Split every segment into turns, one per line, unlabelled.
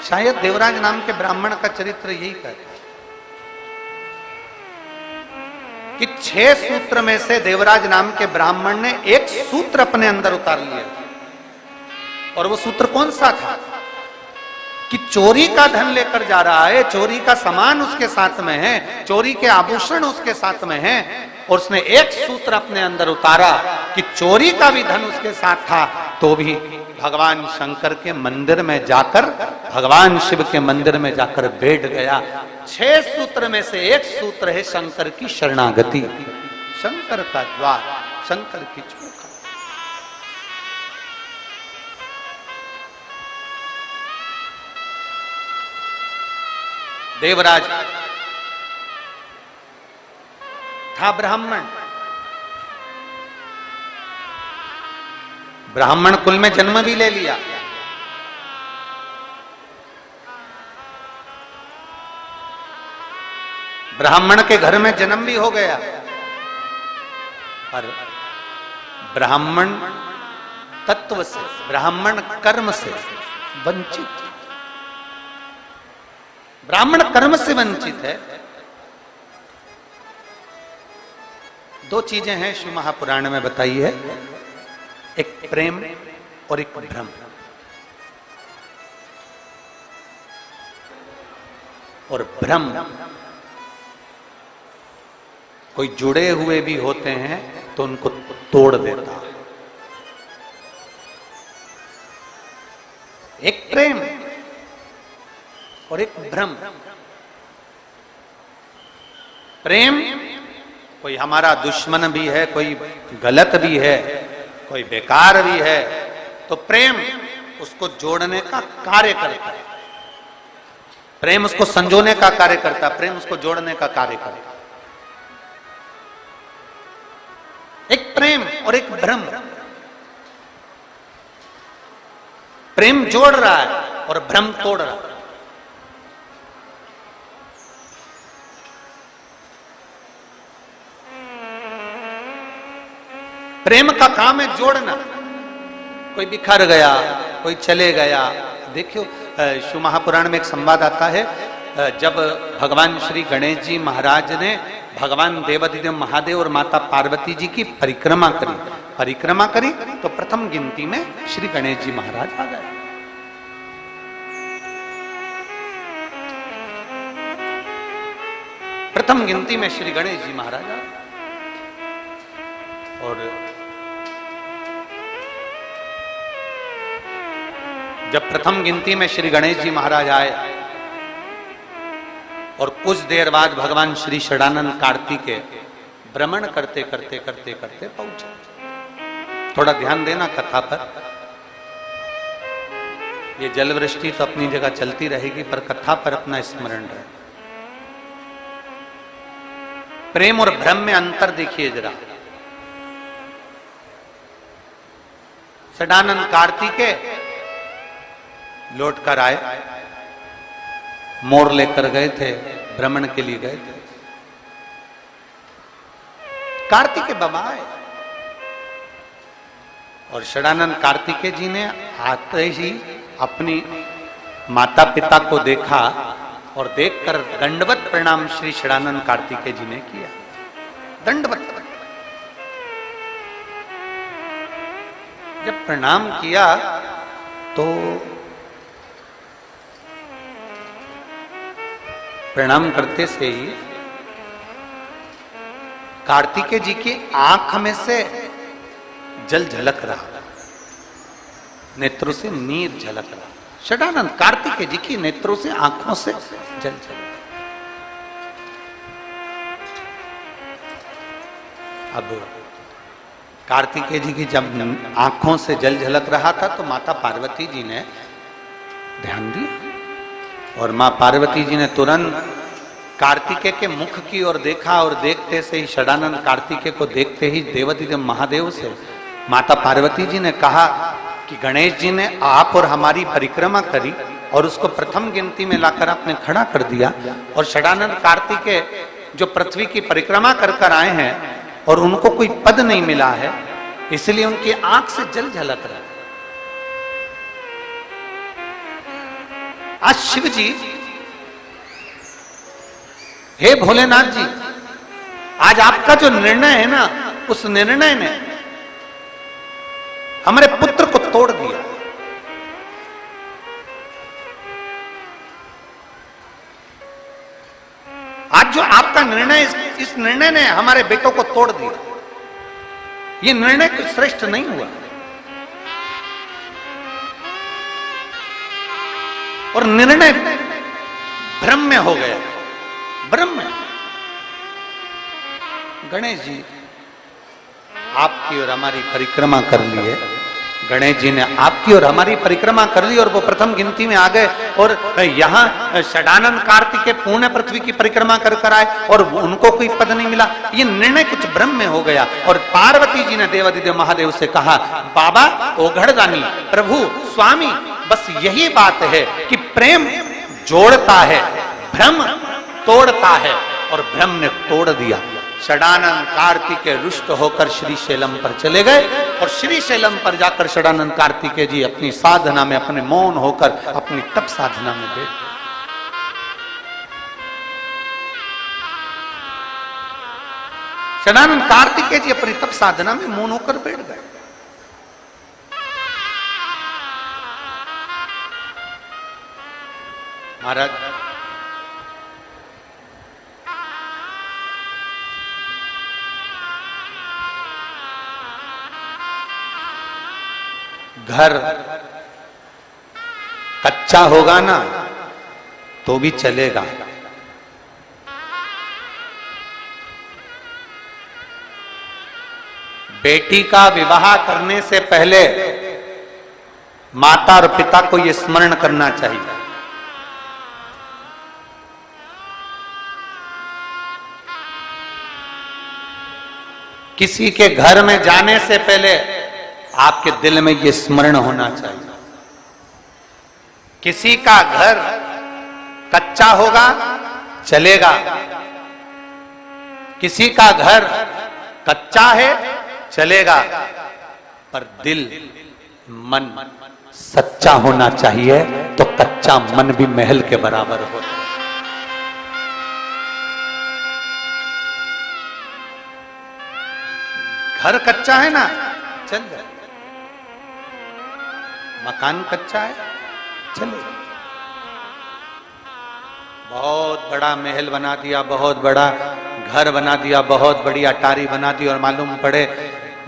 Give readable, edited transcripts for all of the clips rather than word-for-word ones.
शायद देवराज नाम के ब्राह्मण का चरित्र यही कहता है कि 6 सूत्र में से देवराज नाम के ब्राह्मण ने एक सूत्र अपने अंदर उतार लिया, और वो सूत्र कौन सा था कि चोरी का धन लेकर जा रहा है, चोरी का सामान उसके साथ में है, चोरी के आभूषण उसके साथ में है, और उसने एक सूत्र अपने अंदर उतारा कि चोरी का भी धन उसके साथ था, तो भी भगवान शंकर के मंदिर में जाकर, भगवान शिव के मंदिर में जाकर बैठ गया। 6 सूत्र में से एक सूत्र है शंकर की शरणागति, शंकर का द्वार, शंकर की चौखट। देवराज था ब्राह्मण, ब्राह्मण कुल में जन्म भी ले लिया। ब्राह्मण के घर में जन्म भी हो गया, पर ब्राह्मण तत्व से, ब्राह्मण कर्म से वंचित, ब्राह्मण कर्म से वंचित है। 2 चीजें हैं शिव महापुराण में बताई है, एक प्रेम और एक भ्रम। और भ्रम, कोई जुड़े हुए भी होते हैं तो उनको तोड़ देता है। एक प्रेम और एक भ्रम। प्रेम कोई हमारा दुश्मन भी है, कोई गलत भी है, कोई बेकार भी है, तो प्रेम उसको जोड़ने का कार्य करता है, प्रेम उसको संजोने का कार्य करता है, प्रेम उसको जोड़ने का कार्य करता है। एक प्रेम और एक भ्रम। प्रेम जोड़ रहा है और भ्रम तोड़ रहा है। प्रेम का काम है जोड़ना। कोई बिखर गया, कोई चले गया। देखियो शिव महापुराण में एक संवाद आता है, जब भगवान श्री गणेश जी महाराज ने भगवान देवाधिदेव महादेव और माता पार्वती जी की परिक्रमा करी तो प्रथम गिनती में श्री गणेश जी महाराज आ गए। प्रथम गिनती में श्री गणेश जी महाराज आ गए। और जब प्रथम गिनती में श्री गणेश जी महाराज आए और कुछ देर बाद भगवान श्री षडानंद कार्तिकेय भ्रमण करते पहुंचे। थोड़ा ध्यान देना कथा पर, ये जलवृष्टि तो अपनी जगह चलती रहेगी, पर कथा पर अपना स्मरण रहे। प्रेम और भ्रम में अंतर देखिए जरा। षडानंद कार्तिकेय लौट कर आए, मोर लेकर गए थे, भ्रमण के लिए गए थे। कार्तिकेय बाबा आए और षडानंद कार्तिकेय जी ने आते ही अपनी माता पिता को देखा और देखकर दंडवत प्रणाम श्री षडानंद कार्तिकेय जी ने किया। दंडवत जब प्रणाम किया तो प्रणाम करते से ही कार्तिकेय जी की आंख में से जल झलक रहा, नेत्रों से नीर झलक रहा। षडानंद कार्तिकेय जी की नेत्रों से, आंखों से जल झलक। अब कार्तिकेय जी की जब आंखों से जल झलक रहा था तो माता पार्वती जी ने ध्यान दिया और मां पार्वती जी ने तुरंत कार्तिकेय के मुख की ओर देखा और देखते से ही षडानंद कार्तिकेय को देखते ही देवाधिदेव महादेव से माता पार्वती जी ने कहा कि गणेश जी ने आप और हमारी परिक्रमा करी और उसको प्रथम गिनती में लाकर आपने खड़ा कर दिया, और षडानंद कार्तिकेय जो पृथ्वी की परिक्रमा कर कर आए हैं और उनको कोई पद नहीं मिला है, इसलिए उनकी आंख से जल झलक रहा है। आज शिव जी, हे भोलेनाथ जी, आज आपका जो निर्णय है ना, उस निर्णय ने हमारे पुत्र को तोड़ दिया। आज जो आपका निर्णय, इस निर्णय ने हमारे बेटों को तोड़ दिया। ये निर्णय कुछ श्रेष्ठ नहीं हुआ और निर्णय भ्रम में हो गया, भ्रम में। गणेश जी आपकी और हमारी परिक्रमा कर ली है, गणेश जी ने आपकी और हमारी परिक्रमा कर ली और वो प्रथम गिनती में आ गए और यहाँ षडानन कार्तिकेय पूर्ण पृथ्वी की परिक्रमा कर कर आए और उनको कोई पद नहीं मिला। ये निर्णय कुछ भ्रम में हो गया। और पार्वती जी ने देवादिदेव महादेव से कहा, बाबा ओघड़दानी, प्रभु स्वामी, बस यही बात है कि प्रेम जोड़ता है, भ्रम तोड़ता है, और भ्रम ने तोड़ दिया। षडानंद कार्तिकेय रुष्ट होकर श्रीशैलम पर चले गए और श्रीशैलम पर जाकर षडानंद कार्तिकेय जी अपनी साधना में, अपने मौन होकर अपनी तप साधना में बैठ। षडानंद कार्तिकेय जी अपनी तप साधना में मौन होकर बैठ गए। महाराज, घर कच्चा होगा ना तो भी चलेगा, बेटी का विवाह करने से पहले माता और पिता को यह स्मरण करना चाहिए, किसी के घर में जाने से पहले आपके दिल में यह स्मरण होना चाहिए, किसी का घर कच्चा होगा चलेगा, किसी का घर कच्चा है चलेगा, पर दिल मन सच्चा होना चाहिए, तो कच्चा मन भी महल के बराबर हो। घर कच्चा है ना, चल जाए, मकान कच्चा है चले, बहुत बड़ा महल बना दिया, बहुत बड़ा घर बना दिया, बहुत बड़ी अटारी बना दी, और मालूम पड़े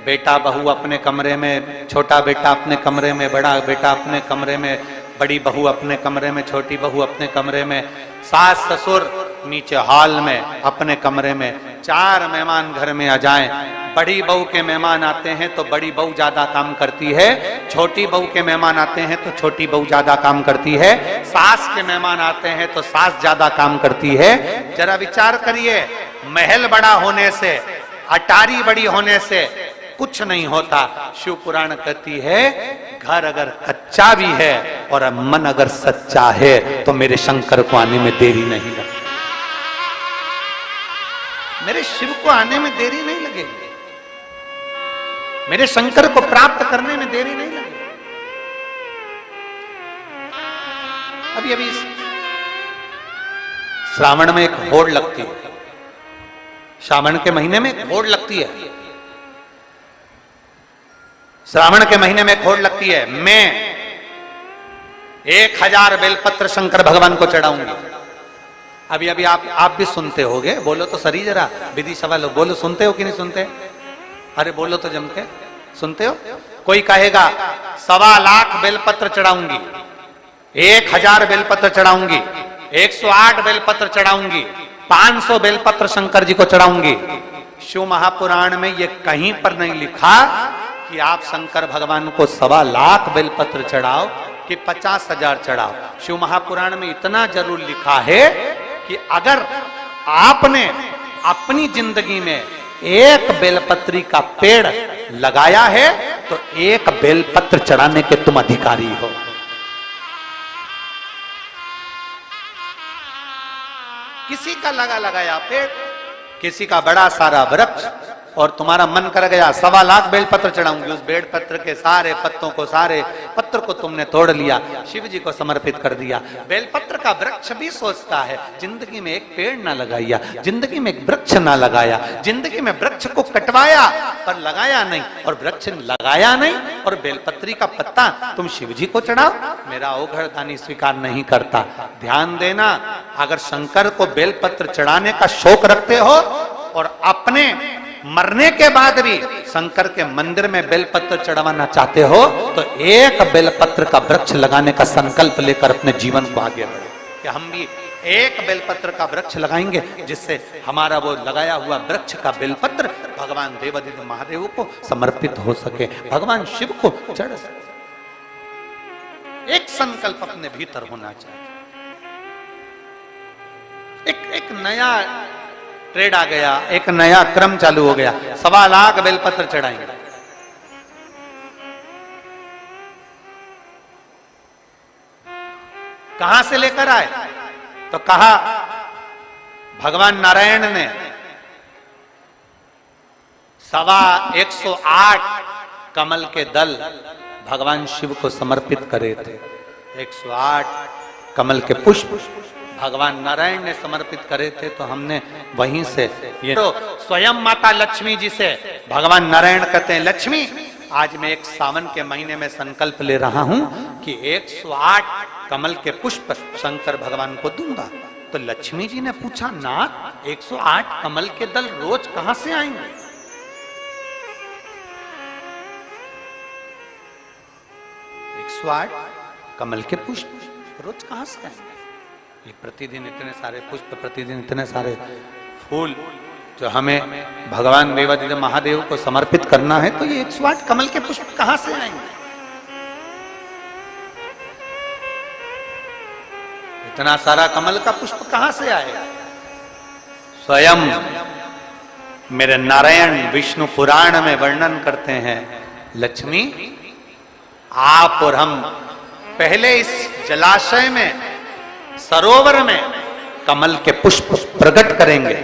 बेटा बहू अपने कमरे में, छोटा बेटा अपने कमरे में, बड़ा बेटा अपने कमरे में, बड़ी बहू अपने कमरे में, छोटी बहू अपने कमरे में, सास ससुर नीचे हॉल में अपने कमरे में, 4 मेहमान घर में आ जाएं। बड़ी बहू के मेहमान आते हैं तो बड़ी बहू ज्यादा काम करती है, छोटी बहू के मेहमान आते हैं तो छोटी बहू ज्यादा काम करती है, सास के मेहमान आते हैं तो सास ज्यादा काम करती है। जरा विचार करिए, महल बड़ा होने से, अटारी बड़ी होने से कुछ नहीं होता। शिव पुराण कहती है, घर अगर कच्चा भी है और मन अगर सच्चा है तो मेरे शंकर को आने में देरी नहीं लगेगी, मेरे शिव को आने में देरी नहीं लगेगी, मेरे शंकर को प्राप्त करने में देरी नहीं लगेगी। अभी अभी श्रावण में एक होड़ लगती है, श्रावण के महीने में एक होड़ लगती है, श्रावण के महीने में एक होड़ लगती है। मैं 1000 बेलपत्र शंकर भगवान को चढ़ाऊंगी। अभी अभी आप भी सुनते होगे, बोलो तो सही जरा, विधि सवाल बोलो, सुनते हो कि नहीं सुनते? अरे बोलो तो जम के, सुनते हो? कोई कहेगा 1.25 लाख बेलपत्र चढ़ाऊंगी, 1000 बेलपत्र चढ़ाऊंगी, 108 बेलपत्र चढ़ाऊंगी, 500 बेलपत्र शंकर जी को चढ़ाऊंगी। शिव महापुराण में ये कहीं पर नहीं लिखा कि आप शंकर भगवान को 1.25 लाख बेलपत्र चढ़ाओ कि 50,000 चढ़ाओ। शिव महापुराण में इतना जरूर लिखा है कि अगर आपने अपनी जिंदगी में एक बेलपत्री का पेड़ लगाया है तो एक बेलपत्र चढ़ाने के तुम अधिकारी हो। किसी का लगाया पेड़, किसी का बड़ा सारा वृक्ष, और तुम्हारा मन कर गया 1.25 बेलपत्र चढ़ाऊंगी, उस बेलपत्र के सारे पत्तों को, सारे पत्र को तुमने तोड़ लिया, शिव जी को समर्पित कर दिया। बेलपत्र का वृक्ष भी सोचता है जिंदगी में एक पेड़ ना लगाया, जिंदगी में एक वृक्ष ना लगाया, जिंदगी में वृक्ष को कटवाया पर लगाया नहीं, और वृक्ष लगाया नहीं और बेलपत्री का पत्ता तुम शिव जी को चढ़ाओ, मेरा ओघड़दानी स्वीकार नहीं करता। ध्यान देना, अगर शंकर को बेलपत्र चढ़ाने का शौक रखते हो और अपने मरने के बाद भी शंकर के मंदिर में बेलपत्र चढ़वाना चाहते हो तो एक बेलपत्र का वृक्ष लगाने का संकल्प लेकर अपने जीवन को आगे बढ़े कि हम भी एक बेलपत्र का वृक्ष लगाएंगे, जिससे हमारा वो लगाया हुआ वृक्ष का बेलपत्र भगवान देवादिदेव महादेव को समर्पित हो सके, भगवान शिव को चढ़ सके। एक संकल्प अपने भीतर होना चाहिए। एक नया ट्रेड आ गया, एक नया क्रम चालू हो गया, 1.25 बेलपत्र चढ़ाएंगे। कहां से लेकर आए तो कहा भगवान नारायण ने 108 कमल के दल भगवान शिव को समर्पित करे थे। 108 कमल के पुष्प भगवान नारायण ने समर्पित करे थे, तो हमने वहीं से ये तो स्वयं माता लक्ष्मी जी से भगवान नारायण कहते हैं, लक्ष्मी आज मैं एक सावन के महीने में संकल्प ले रहा हूं कि 108 कमल के पुष्प शंकर भगवान को दूंगा। तो लक्ष्मी जी ने पूछा, नाथ 108 कमल के दल रोज कहां से आएंगे? कमल के पुष्प रोज कहां से आएंगे? ये प्रतिदिन इतने सारे पुष्प, प्रतिदिन इतने सारे फूल जो हमें भगवान देवादिदेव महादेव को समर्पित करना है, तो ये 108 कमल के पुष्प कहां से आएंगे? इतना सारा कमल का पुष्प कहां से आएगा? स्वयं मेरे नारायण विष्णु पुराण में वर्णन करते हैं, लक्ष्मी आप और हम पहले इस जलाशय में, सरोवर में कमल के पुष्प प्रकट करेंगे।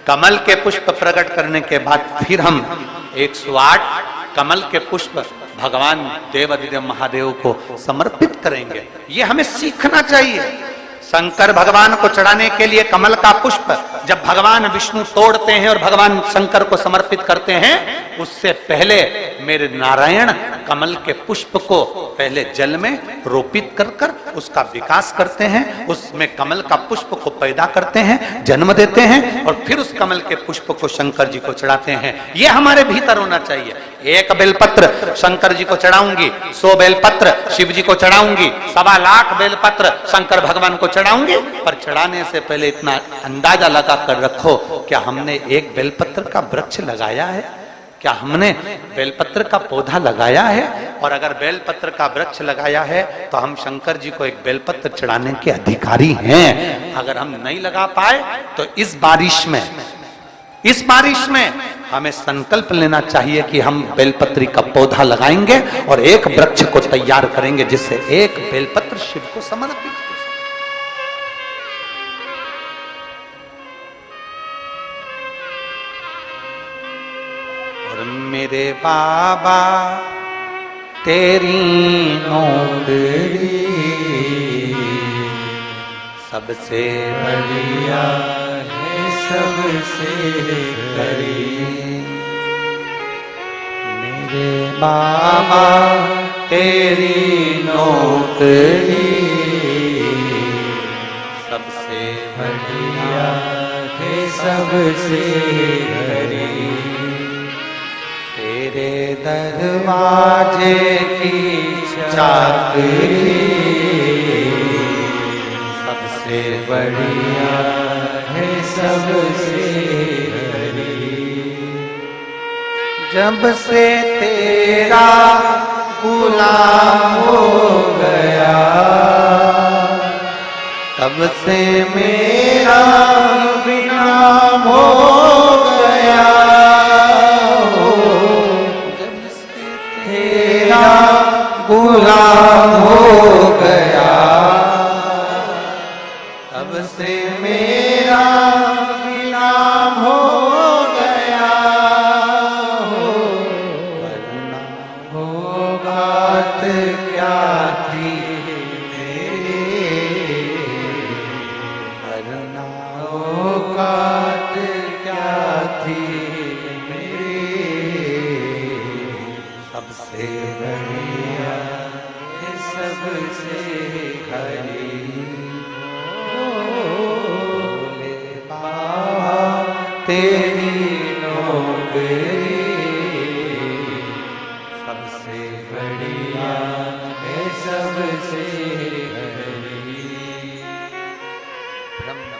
कमल के पुष्प प्रकट करने के बाद फिर हम 108 कमल के पुष्प भगवान देवादिदेव महादेव को समर्पित करेंगे। ये हमें सीखना चाहिए। शंकर भगवान को चढ़ाने के लिए कमल का पुष्प जब भगवान विष्णु तोड़ते हैं और भगवान शंकर को समर्पित करते हैं, उससे पहले मेरे नारायण कमल के पुष्प को पहले जल में रोपित कर कर उसका विकास करते हैं, उसमें कमल का पुष्प को पैदा करते हैं, जन्म देते हैं, और फिर उस कमल के पुष्प को शंकर जी को चढ़ाते हैं। यह हमारे भीतर होना चाहिए। एक बेलपत्र शंकर जी को चढ़ाऊंगी, 100 बेलपत्र शिव जी को चढ़ाऊंगी, 1.25 बेलपत्र शंकर भगवान को चढ़ाऊंगी, पर चढ़ाने से पहले इतना अंदाजा लगा कर रखो, क्या हमने एक बेलपत्र का वृक्ष लगाया है? क्या हमने बेलपत्र का पौधा लगाया है? और अगर बेलपत्र का वृक्ष लगाया है तो हम शंकर जी को एक बेलपत्र चढ़ाने के अधिकारी हैं। अगर हम नहीं लगा पाए तो इस बारिश में हमें संकल्प लेना चाहिए कि हम बेलपत्री का पौधा लगाएंगे और एक वृक्ष को तैयार करेंगे, जिससे एक बेलपत्र शिव को समर्पित हो। और मेरे बाबा तेरी नौकरी सबसे बढ़िया है, सबसे करी। मेरे बाबा तेरी नौकरी सबसे बढ़िया है, सबसे करी। तेरे दरवाजे की चाकरी सबसे बढ़िया है, सबसे बड़ी। जब से तेरा गुलाम हो गया, तब से मेरा विनाम हो गया। जब से तेरा गुलाम हो गया, तब से मेरा विनाम हो गया।
सबसे हरि बोले बाबा तेरी नौकरी सबसे बढ़िया है सबसे हरि।
ब्रह्म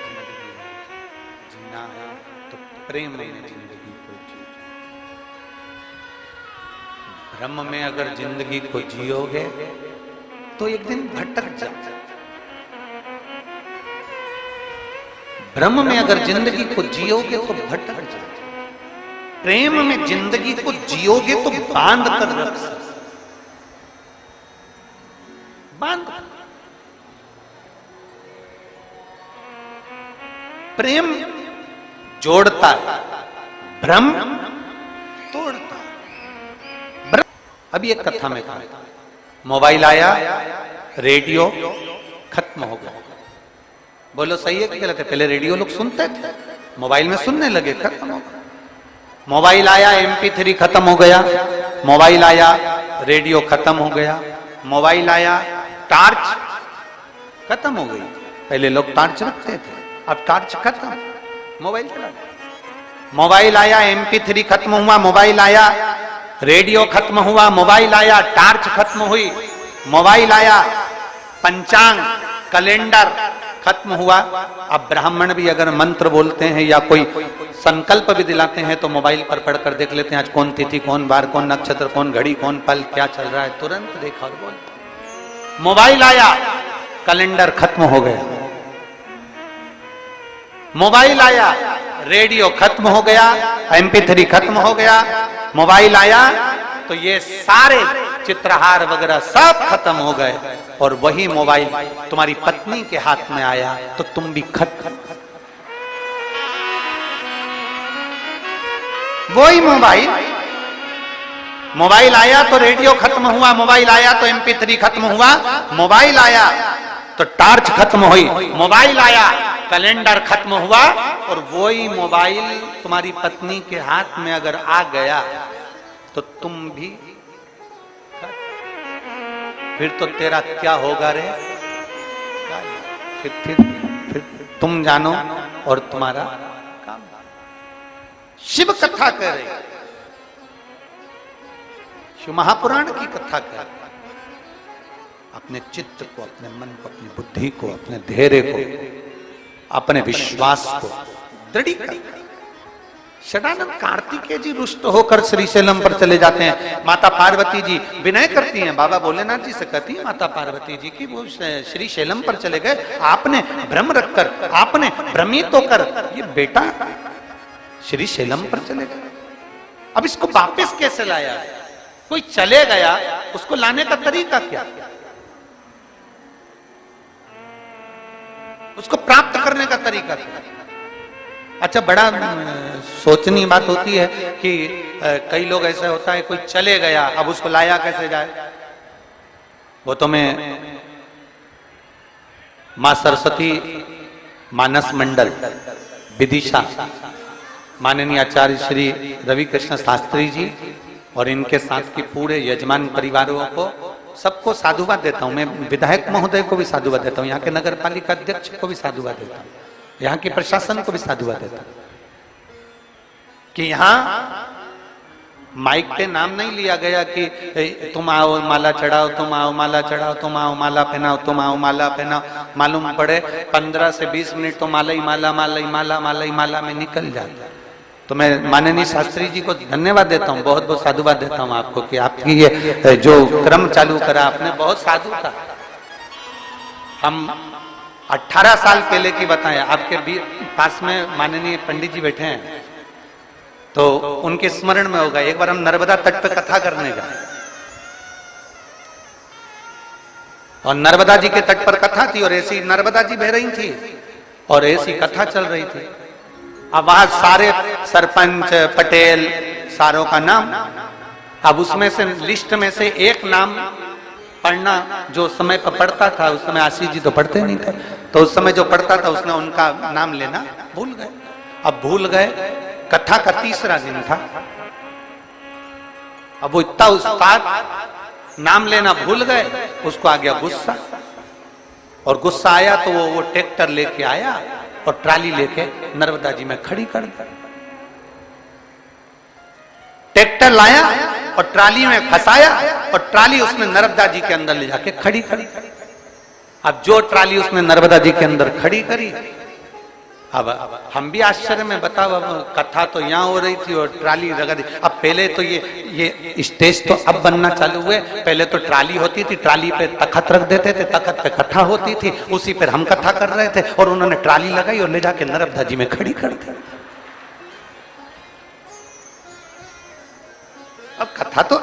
जीना है तो प्रेम में जिंदगी को जियो। ब्रह्म में अगर जिंदगी को जियोगे तो एक दिन भटक जाओ। ब्रह्म में अगर जिंदगी को जियोगे तो भटक जाओ। प्रेम में जिंदगी को जियोगे तो बांध कर रख सकते, बांध। प्रेम जोड़ता है, भ्रम तोड़ता है। अभी एक कथा में कहा, मोबाइल आया, रेडियो खत्म हो गया। बोलो सही है कि गलत है? पहले रेडियो लोग सुनते थे, मोबाइल में सुनने लगे, खत्म हो गया। मोबाइल आया, MP3 खत्म हो गया। मोबाइल आया, रेडियो खत्म हो गया। मोबाइल आया, टार्च खत्म हो गई। पहले लोग टार्च रखते थे, अब टार्च खत्म, मोबाइल चला। मोबाइल आया, MP3 खत्म हुआ। मोबाइल आया, रेडियो खत्म हुआ। मोबाइल आया, टार्च खत्म हुई। मोबाइल आया, पंचांग कैलेंडर खत्म हुआ। अब ब्राह्मण भी अगर मंत्र बोलते हैं या कोई संकल्प भी दिलाते हैं तो मोबाइल पर पढ़कर देख लेते हैं आज कौन तिथि, कौन बार, कौन नक्षत्र, कौन घड़ी, कौन पल, क्या चल रहा है, तुरंत देखा और बोलते। मोबाइल आया, कैलेंडर खत्म हो गया। मोबाइल आया, रेडियो खत्म हो गया, MP3 खत्म हो गया। मोबाइल आया तो ये सारे चित्रहार वगैरह सब खत्म हो गए और वही मोबाइल तुम्हारी पत्नी के हाथ में आया तो तुम भी खत्म। वही मोबाइल आया तो रेडियो खत्म हुआ, मोबाइल आया तो MP3 खत्म हुआ, मोबाइल आया तो टार्च खत्म हुई, मोबाइल आया कैलेंडर खत्म हुआ और वही मोबाइल तुम्हारी पत्नी के हाथ में अगर आ गया तो तुम भी, फिर तो तेरा क्या होगा रे? फिर तुम जानो और तुम्हारा काम। शिव कथा कह रही, शिव महापुराण की कथा कह रही। अपने चित्त को, अपने मन को, अपनी बुद्धि को, अपने धैर्य को, अपने विश्वास को दृढ़ कर। षडानंद कार्तिकेय जी रुष्ट होकर श्रीशैलम पर चले जाते हैं। माता पार्वती जी विनय करती हैं, बाबा भोलेनाथ जी से कहती है माता पार्वती जी की वो श्रीशैलम पर चले गए, आपने भ्रम रखकर, आपने भ्रमित होकर ये बेटा श्रीशैलम पर चले गए। अब इसको वापस कैसे लाया? कोई चले गया, उसको लाने का तरीका क्या? उसको प्राप्त करने का तरीका क्या? अच्छा, बड़ा सोचनी बात होती है कि कई लोग ऐसा होता है कोई चले गया, अब उसको लाया कैसे जाए? वो तो मैं मां सरस्वती मानस मंडल विदिशा माननीय आचार्य श्री रवि कृष्ण शास्त्री जी और इनके साथ के पूरे यजमान परिवारों को सबको साधुवाद देता हूं। मैं विधायक महोदय को भी साधुवाद देता हूं, यहाँ के नगर पालिका अध्यक्ष को भी साधुवाद देता हूं, यहाँ के प्रशासन को भी साधुवाद देता हूं कि यहाँ माइक पे नाम नहीं लिया गया कि तुम आओ माला चढ़ाओ, तुम आओ माला चढ़ाओ, तुम आओ माला पहनाओ, तुम आओ माला पहनाओ। मालूम पड़े 15 से 20 मिनट तो माला ही माला, माला ही माला, माला ही माला में निकल जाता। तो मैं माननीय शास्त्री जी को धन्यवाद देता हूँ, बहुत बहुत साधुवाद देता हूँ आपको कि आपकी ये जो क्रम चालू करा आपने, बहुत साधु था। हम 18 साल पहले की बताएं, आपके पास में माननीय पंडित जी बैठे हैं तो उनके स्मरण में होगा, एक बार हम नर्मदा तट पे कथा करने गए और नर्मदा जी के तट पर कथा थी और ऐसी नर्मदा जी बह रही थी और ऐसी कथा चल रही थी। अब वहां सारे सरपंच पटेल सारों का नाम, अब उसमें से लिस्ट में से एक नाम पढ़ना जो समय पर पढ़ता था, उस समय आशीष जी तो पढ़ते नहीं थे, तो उस समय जो पढ़ता था उसने उनका नाम लेना भूल गए। अब भूल गए, कथा का तीसरा दिन था। अब वो इतना उस्ताद नाम लेना भूल गए, उसको आ गया गुस्सा, और गुस्सा आया तो वो ट्रैक्टर लेके आया और ट्राली लेके नर्मदा जी में खड़ी कर दी। ट्रैक्टर लाया और ट्राली में फंसाया और ट्राली उसने नर्मदा जी के अंदर ले जाके खड़ी करी। अब जो ट्राली उसने नर्मदा जी के अंदर खड़ी करी, अब हम भी आश्चर्य में, बताओ, अब कथा तो यहाँ हो रही थी और ट्राली लगा दी। अब पहले तो ये स्टेज तो अब बनना चालू हुए, पहले तो ट्राली होती थी, ट्राली पे तखत रख देते थे, तखत पे कथा होती थी, उसी पर हम कथा कर रहे थे, और उन्होंने ट्राली लगाई और ले जाके नर्मदा जी में खड़ी कर दी। अब कथा तो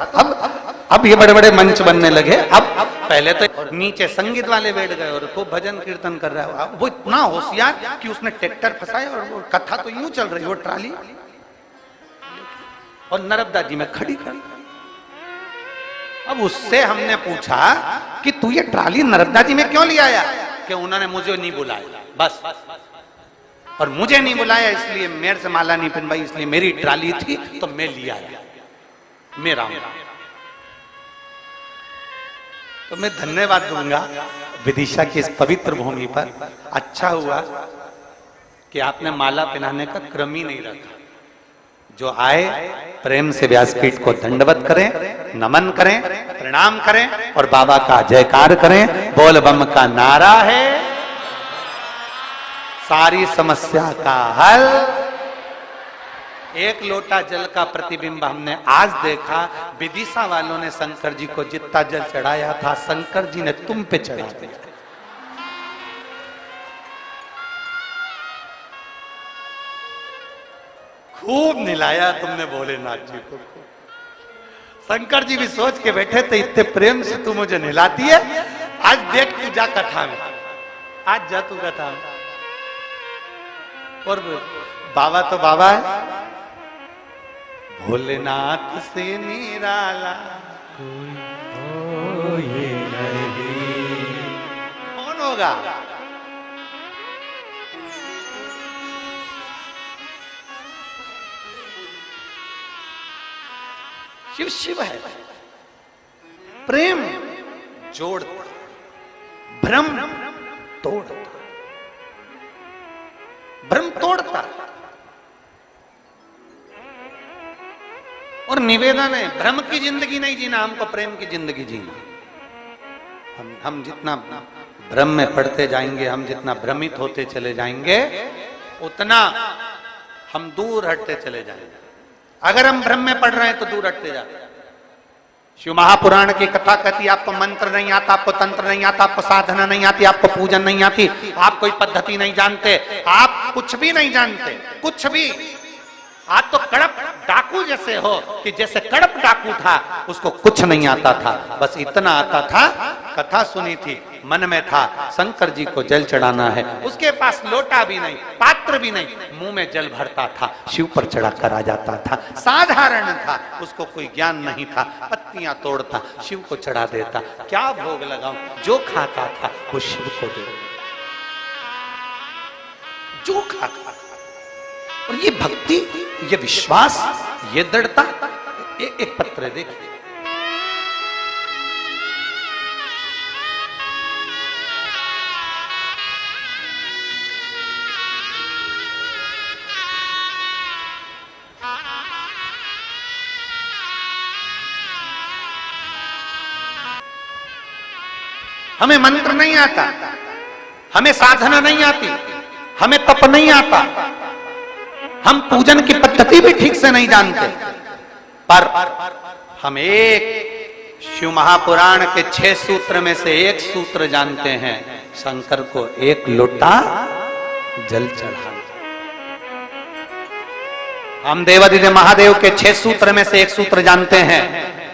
अब ये बड़े बड़े मंच बनने लगे। अब पहले तो नीचे संगीत वाले बैठ गए और खूब भजन कीर्तन कर रहा है। वो इतना होशियार कि उसने ट्रैक्टर फंसाया और वो कथा तो यूं चल रही, वो ट्राली और नर्मदा जी में खड़ी कर। अब उससे हमने पूछा कि तू ये ट्राली नर्मदा जी में क्यों ले आया? कि उन्होंने मुझे नहीं बुलाया, बस, और मुझे नहीं बुलाया इसलिए मेरे से माला नहीं पहनवाई, इसलिए मेरी ट्राली थी तो मैं ले आया, मेरा। तो मैं धन्यवाद दूंगा विदिशा की इस पवित्र भूमि पर। अच्छा हुआ कि आपने माला पहनाने का क्रम ही नहीं रखा। जो आए प्रेम से व्यासपीठ को दंडवत करें, नमन करें, प्रणाम करें और बाबा का जयकार करें। बोल बम का नारा है, सारी समस्या का हल। एक लोटा जल का प्रतिबिंब हमने आज देखा। विदिशा वालों ने शंकर जी को जितना जल चढ़ाया था, शंकर जी ने तुम पे चढ़ा दिया। खूब निलाया तुमने भोलेनाथ जी को। शंकर जी भी सोच के बैठे थे, इतने प्रेम से तू मुझे निलाती है, आज देख तू जा कथा में, आज जा तू कथा में। और बाबा तो बाबा है, भोलेनाथ से निराला
कोई नहीं।
कौन होगा? शिव शिव है। प्रेम जोड़ता, भ्रम तोड़ता, भ्रम तोड़ता। और निवेदन है, भ्रम की जिंदगी नहीं जीना, हमको प्रेम की जिंदगी जीना। हम जितना भ्रम में पड़ते जाएंगे, हम जितना भ्रमित होते चले जाएंगे, उतना हम दूर हटते चले जाएंगे। अगर हम भ्रम में पड़ रहे हैं तो दूर हटते जाते हैं। शिव महापुराण की कथा कहती, आपको मंत्र नहीं आता, आपको तंत्र नहीं आता, आपको साधना नहीं आती, आपको पूजन नहीं आती, आप कोई पद्धति नहीं जानते, आप कुछ भी नहीं जानते, कुछ भी। आज तो कड़प डाकू जैसे हो कि जैसे कड़प डाकू था, उसको कुछ नहीं आता था, बस इतना आता था, कथा सुनी थी, मन में था शंकर जी को जल चढ़ाना है। उसके पास लोटा भी नहीं, पात्र भी नहीं, मुंह में जल भरता था, शिव पर चढ़ाकर आ जाता था। साधारण था, उसको कोई ज्ञान नहीं था, पत्तियां तोड़ता, शिव को चढ़ा देता। क्या भोग लगाऊं? जो खाता था वो शिव को दे, जो खाता। और ये भक्ति, ये विश्वास, ये दृढ़ता। एक पत्र देखिए, हमें मंत्र नहीं आता, हमें साधना नहीं आती, हमें तप नहीं आता, हम पूजन की पद्धति भी ठीक से नहीं जानते, पर हम एक शिव महापुराण के 6 सूत्र में से एक सूत्र जानते हैं, शंकर को एक लोटा जल चढ़ाना। हम देवादिदेव महादेव के 6 सूत्र में से एक सूत्र जानते हैं,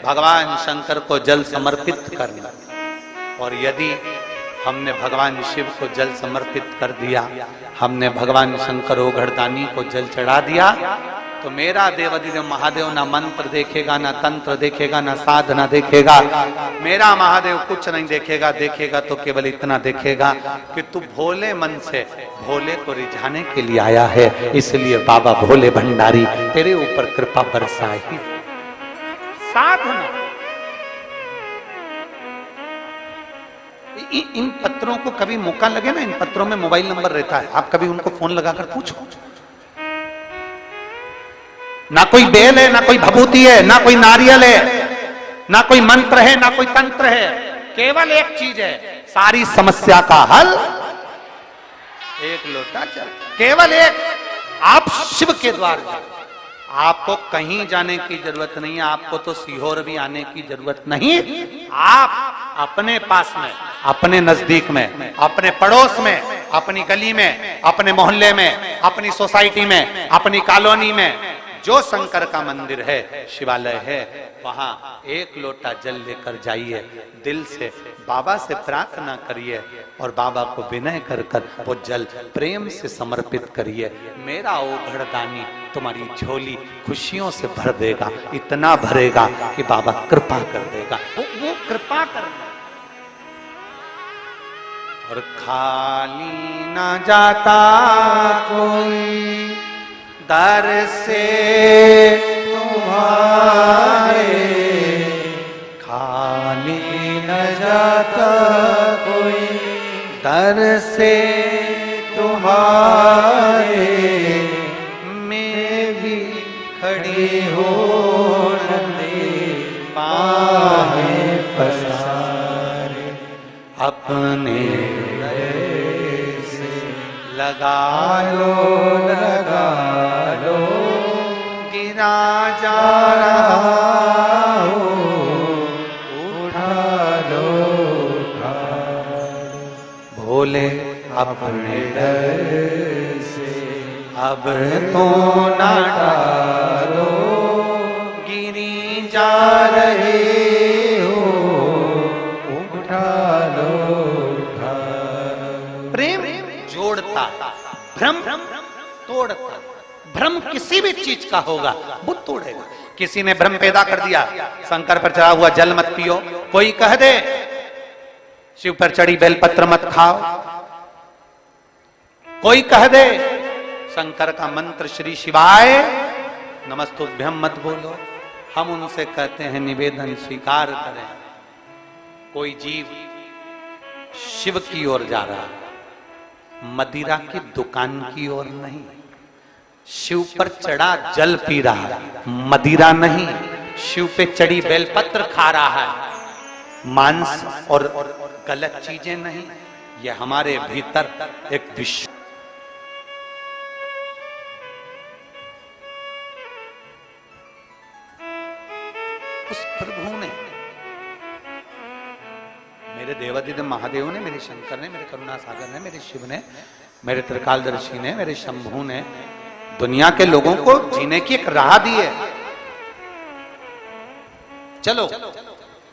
भगवान शंकर को जल समर्पित करना। और यदि हमने भगवान शिव को जल समर्पित कर दिया, हमने भगवान शंकर ओघड़दानी को जल चढ़ा दिया, तो मेरा देवादिदेव महादेव ना मंत्र देखेगा, ना तंत्र देखेगा, ना साधना देखेगा। मेरा महादेव कुछ नहीं देखेगा, देखेगा तो केवल इतना देखेगा कि तू भोले मन से भोले को रिझाने के लिए आया है, इसलिए बाबा भोले भंडारी तेरे ऊपर कृपा बरसाई। साधना इन पत्रों को कभी मौका लगे ना, इन पत्रों में मोबाइल नंबर रहता है, आप कभी उनको फोन लगाकर पूछो। ना कोई बेल है, ना कोई भभूति है, ना कोई नारियल है, ना कोई मंत्र है, ना कोई तंत्र है, केवल एक चीज है, सारी समस्या का हल एक लोटा जल। केवल एक, आप शिव के द्वार जाओ, आपको कहीं जाने की जरूरत नहीं है, आपको तो सीहोर भी आने की जरूरत नहीं। आप अपने पास में, अपने नजदीक में, अपने पड़ोस में, अपनी गली में, अपने मोहल्ले में, अपनी सोसाइटी में, अपनी कॉलोनी में जो शंकर का मंदिर है, शिवालय है, वहां एक लोटा जल लेकर जाइए, दिल से बाबा से प्रार्थना करिए और बाबा को विनय कर कर वो जल प्रेम से समर्पित करिए। मेरा ओघड़दानी तुम्हारी झोली खुशियों से भर देगा, इतना भरेगा कि बाबा कृपा कर देगा, वो कृपा कर देगा। और खाली ना जाता कोई दर से तुम्हारे, खाली न जाता कोई दर से तुम्हारे, मैं भी खड़ी हो बाहें पसारे, अपने लगा लो गिरा जा रहा हो, उठा लो भोले अपने डर से, अब तो ना डालो, गिरी जा रहे हो, उठा लो। प्रेम जोड़ता, भ्रम तोड़ता। भ्रम किसी भी चीज का होगा वो तोड़ेगा। किसी ने भ्रम पैदा कर दिया, शंकर पर चढ़ा हुआ जल मत पियो, कोई कह दे शिव पर चढ़ी बेलपत्र मत खाओ, कोई कह दे शंकर का मंत्र श्री शिवाय नमस्तुभ्यम मत बोलो, हम उनसे कहते हैं निवेदन स्वीकार करें। कोई जीव शिव की ओर जा रहा है, मदिरा की दुकान की ओर नहीं। शिव पर चढ़ा जल पी रहा है, मदिरा नहीं। शिव पे चढ़ी बेलपत्र खा रहा है, मांस और गलत चीजें नहीं। यह हमारे भीतर एक विश्व, उस प्रभु ने, मेरे देवादिदेव महादेव ने, मेरे शंकर ने, मेरे करुणा सागर ने, मेरे शिव ने, मेरे त्रिकालदर्शी ने, मेरे शंभू ने दुनिया के लोगों को जीने की एक राह दी है। चलो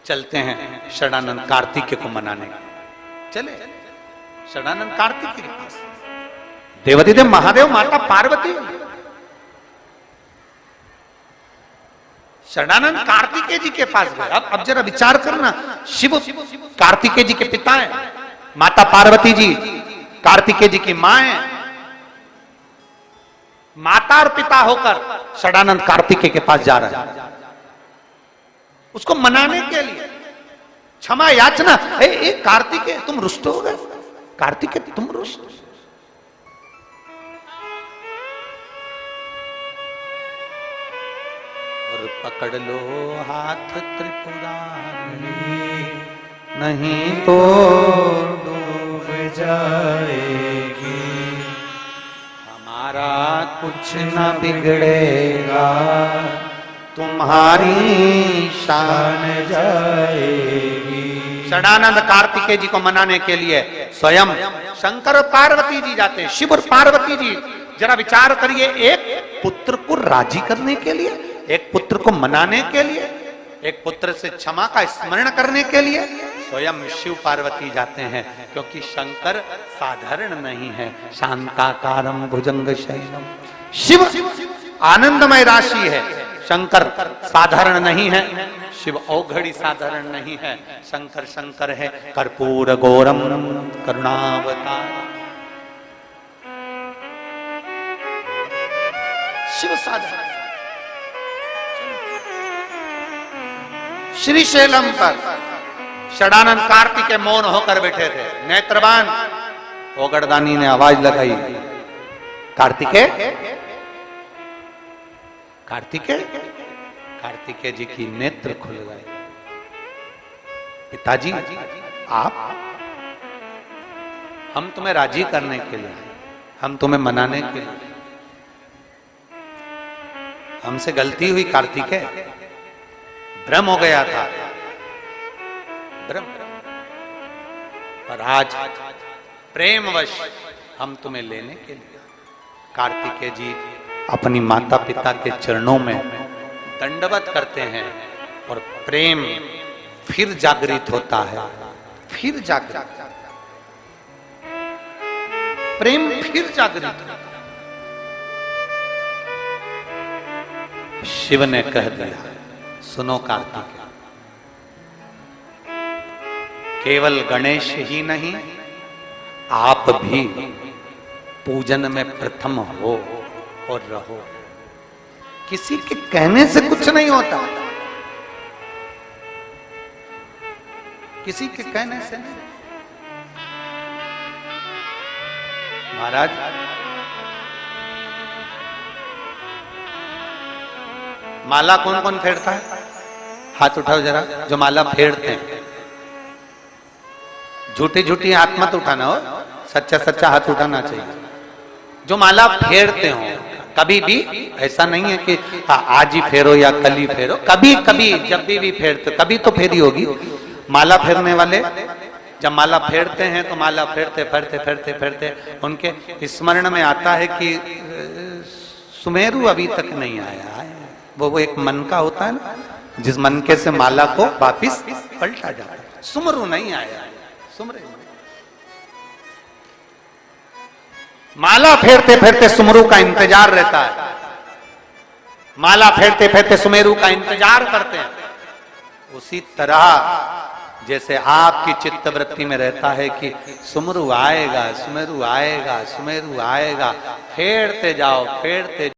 चलते हैं षडानंद कार्तिकेय को मनाने। चले षडानंद कार्तिकेय के पास, देवादिदेव महादेव, माता पार्वती, षडानंद कार्तिकेय जी के पास गए। अब जरा विचार करना, शिव कार्तिकेय जी के पिता हैं, माता पार्वती जी कार्तिकेय जी की मां है। माता और पिता होकर षडानंद कार्तिकेय के पास जा रहा है, उसको मनाने के लिए, क्षमा याचना। ए कार्तिकेय तुम रुष्ट हो गए, कार्तिकेय तुम रुष्ट, और पकड़ लो हाथ त्रिपुरारी, नहीं तो डूब जाएगी, हमारा कुछ न बिगड़ेगा, तुम्हारी शान जाएगी। षडानंद कार्तिकेय जी को मनाने के लिए स्वयं शंकर और पार्वती जी जाते हैं। शिव और पार्वती जी, जरा विचार करिए, एक पुत्र को राजी करने के लिए, एक पुत्र को मनाने के लिए, एक पुत्र से क्षमा का स्मरण करने के लिए स्वयं शिव पार्वती जाते हैं। क्योंकि शंकर साधारण नहीं है, शांताकारम भुजंग शयनम। शिव आनंदमय राशि है, शंकर साधारण नहीं है, शिव औघड़ी साधारण नहीं है। शंकर शंकर है, कर्पूर गौरम करुणावतार। शिव साधारण। श्रीशैलम पर षडानंद कार्तिकेय मौन होकर बैठे थे, नेत्रबान। ओगड़दानी ने आवाज लगाई, कार्तिकेय, कार्तिकेय। कार्तिकेय जी की नेत्र खुल गए। पिताजी आप, हम तुम्हें राजी करने के लिए, हम तुम्हें मनाने के लिए, हमसे गलती हुई कार्तिकेय, भ्रम हो गया था, भ्रम। पर आज प्रेमवश हम तुम्हें लेने के लिए। कार्तिकेय जी अपनी माता पिता के चरणों में दंडवत करते हैं और प्रेम फिर जागृत होता है, फिर जागृत, प्रेम फिर जागृत होता है। शिव ने कह दिया, सुनो कार्तिकेय, केवल गणेश ही नहीं, आप भी पूजन में प्रथम हो और रहो। किसी के कहने से कुछ नहीं होता, किसी के कहने से नहीं। महाराज, माला कौन कौन फेरता है? हाथ उठाओ जरा, जो माला फेरते हैं। झूठी झूठी हाथ मत उठाना हो, सच्चा सच्चा हाथ उठाना चाहिए। जो माला फेरते हो, कभी भी ऐसा नहीं है कि आज ही फेरो या कल ही फेरो, कभी कभी जब भी फेरते, कभी तो फेरी होगी। माला फेरने वाले जब माला फेरते हैं तो माला फेरते फेरते फेरते फेरते उनके स्मरण में आता है कि सुमेरु अभी तक नहीं आया है। वो एक मन का होता है ना, जिस मनके से माला को वापिस पलटा जाता है। सुमरु नहीं आया, सुमरे। माला फेरते फेरते सुमरु का इंतजार रहता है, माला फेरते फेरते सुमेरु का इंतजार करते हैं। उसी तरह जैसे आपकी चित्तवृत्ति में रहता है कि सुमरु आएगा, सुमेरु आएगा, सुमेरु आएगा, फेरते जाओ, फेरते